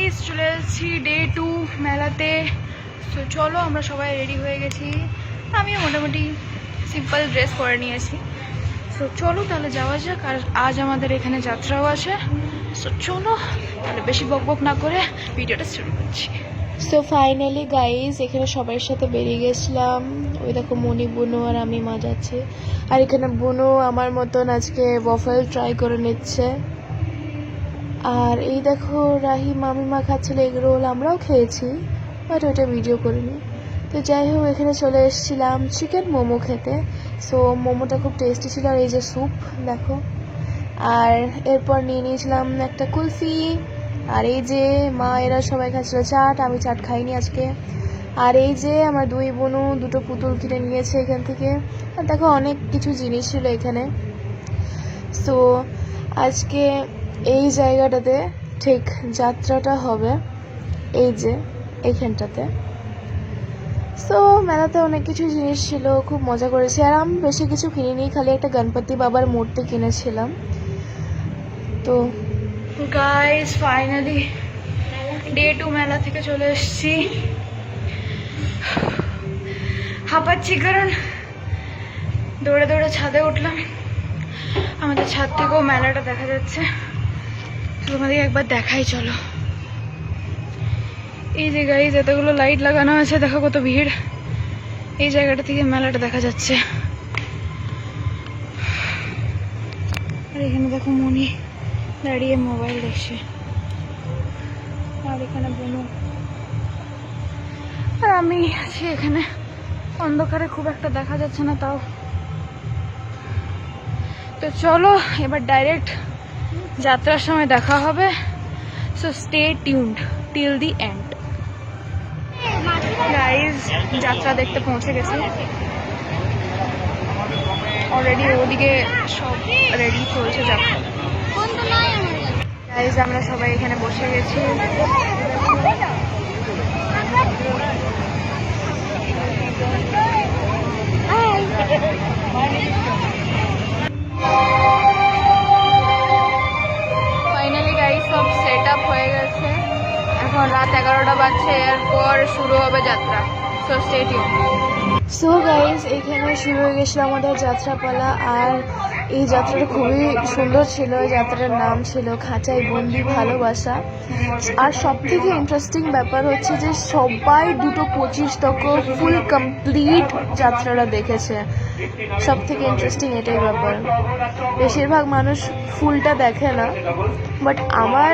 Guys, চলে এসেছি day 2 মেলাতে। তো চলো, আমরা সবাই রেডি হয়ে গেছি। আমিও মোটামুটি সিম্পল ড্রেস পরে নিয়েছি। তো চলো তাহলে যাওয়া যাক। আর আজ আমাদের এখানে যাত্রাও আছে। তো চলো তাহলে বেশি বকবক না করে ভিডিওটা শুরু করছি। সো ফাইনালি গাইজ এখানে সবার সাথে বেরিয়ে গেছিলাম। ওই দেখো মনি, বুনু আর আমি মা যাচ্ছি। আর এখানে বুনু আমার মতন আজকে ওয়াফল ট্রাই করে নিচ্ছে। আর এই দেখো রাহি মামিমা খাচ্ছিল এগ রোল, আমরাও খেয়েছি, বাট ওইটা ভিডিও করিনি। তো যাই হোক, এখানে চলে এসেছিলাম চিকেন মোমো খেতে। সো মোমোটা খুব টেস্টি ছিল। আর এই যে স্যুপ দেখো। আর এরপর নিয়ে নিয়েছিলাম একটা কুলফি। আর এই যে মা এরা সবাই খাচ্ছিল চাট, আমি চাট খাইনি আজকে। আর এই যে আমার দুই বোনু দুটো পুতুল কিনে নিয়েছে এখান থেকে। আর দেখো অনেক কিছু জিনিস ছিল এখানে। সো আজকে এই জায়গাটাতে ঠিক যাত্রাটা হবে, এই যে এইখানটাতে। সো মেলাতে অনেক কিছু জিনিস ছিল, খুব মজা করেছি। আর আমি বেশি কিছু কিনিনি, খালি একটা গণপতি বাবার মূর্তি কিনেছিলাম। তো গাইস ফাইনালি ডে 2 মেলা থেকে চলে এসেছি। হাঁপাচ্ছি কারণ দৌড়ে দৌড়ে ছাদে উঠলাম। আমাদের ছাদ থেকেও মেলাটা দেখা যাচ্ছে। তোমাদের একবার দেখাই চলো। এই যে গাইস এতগুলো লাইট লাগানো আছে, দেখো কত ভিড়। এই জায়গাটা থেকে মেলাটা দেখা যাচ্ছে। আর এখানে দেখো মনি দাঁড়িয়ে মোবাইল দেখছে। আর এখানে বোনু আর আমি আছি এখানে। অন্ধকারে খুব একটা দেখা যাচ্ছে না তাও। তো চলো এবার ডাইরেক্ট যাত্রার সময় দেখা হবে। So stay tuned till the end. Guys যাত্রা দেখতে পৌঁছে গেছি অলরেডি। ওদিকে সব রেডি চলছে যাত্রা। গাইজ আমরা সবাই এখানে বসে গেছি। ফাইনালি গাইজ সব সেট আপ হয়ে গেছে। এখন রাত 11টা বাজছে, এরপর শুরু হবে যাত্রা। So stay tuned. So guys এখানে শুরু হয়ে গেছিল আমাদের যাত্রাপালা। আর এই যাত্রাটা খুবই সুন্দর ছিল। এই যাত্রার নাম ছিল খাঁচাই বন্দি ভালোবাসা। আর সব থেকে ইন্টারেস্টিং ব্যাপার হচ্ছে যে সবাই 2:25 তক ফুল কমপ্লিট যাত্রাটা দেখেছে। সব থেকে ইন্টারেস্টিং এটাই ব্যাপার। বেশিরভাগ মানুষ ফুলটা দেখে না, বাট আমার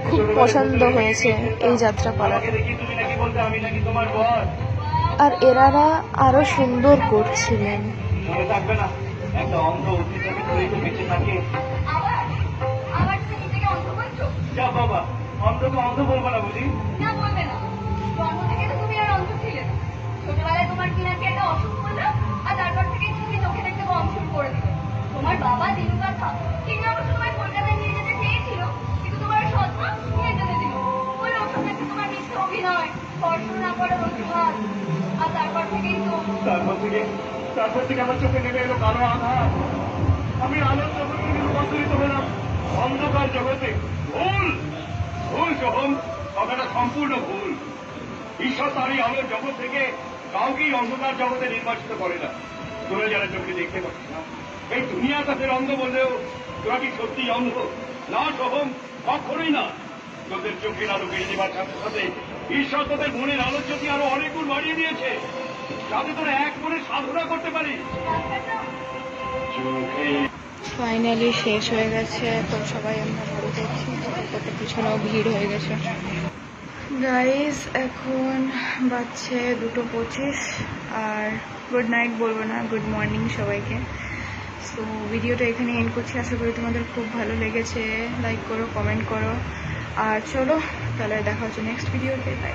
খুব পছন্দ হয়েছে এই যাত্রাপালাটা। আর এনারা আরো সুন্দর করছিলেন। ছোটবেলায় তোমার কি নাকি একটা অসুখ হলো, আর তারপর থেকে তুমি চোখে দেখতে কম শুরু করে দিল। তোমার বাবা দিনু কথা তিনি অবশ্য তোমায় কলকাতায় নিয়ে যেতে চেয়েছিল, কিন্তু তোমার সৎমা নিয়ে যেতে দিল। বলে ওসব দেখতে তোমার মিথ্যে অভিনয়, পড়াশোনা না করার অজুহাত। আর তারপর থেকে আমার চোখে নেমে এলো কালো আধার। আমি আলোর জগৎ থেকে রূপান্তরিত হলাম অন্ধকার জগতে। ভুল ভুল সোহম, কথাটা সম্পূর্ণ ভুল। ঈশ্বর তার এই আলোর জগৎ থেকে কাউকেই অন্ধকার জগতে নির্বাচিত করে না। তোরা যারা চোখে দেখতে পাচ্ছিস না, এই দুনিয়া তাদের অন্ধ বললেও তোরা কি সত্যি অন্ধ? না সোহম, কখনোই না। তোদের চোখের আলো বেরিয়ে দেবার সাথে সাথে ঈশ্বর তোদের মনের আলোর জ্যোতি আরো অনেক গুণ বাড়িয়ে দিয়েছে, যাতে তোরা এক মনে সাধনা করতে পারিস। ফাইনালি শেষ হয়ে গেছে। তো সবাই আমরা বাড়ি যাচ্ছি। কত পিছনেও ভিড় হয়ে গেছে। গাইজ এখন বাজছে 2:25। আর গুড নাইট বলবো না, গুড মর্নিং সবাইকে। সো ভিডিওটা এখানে এন্ড করছি। আশা করি তোমাদের খুব ভালো লেগেছে। লাইক করো, কমেন্ট করো। আর চলো তাহলে দেখা হচ্ছে নেক্সট ভিডিওতে। বাই।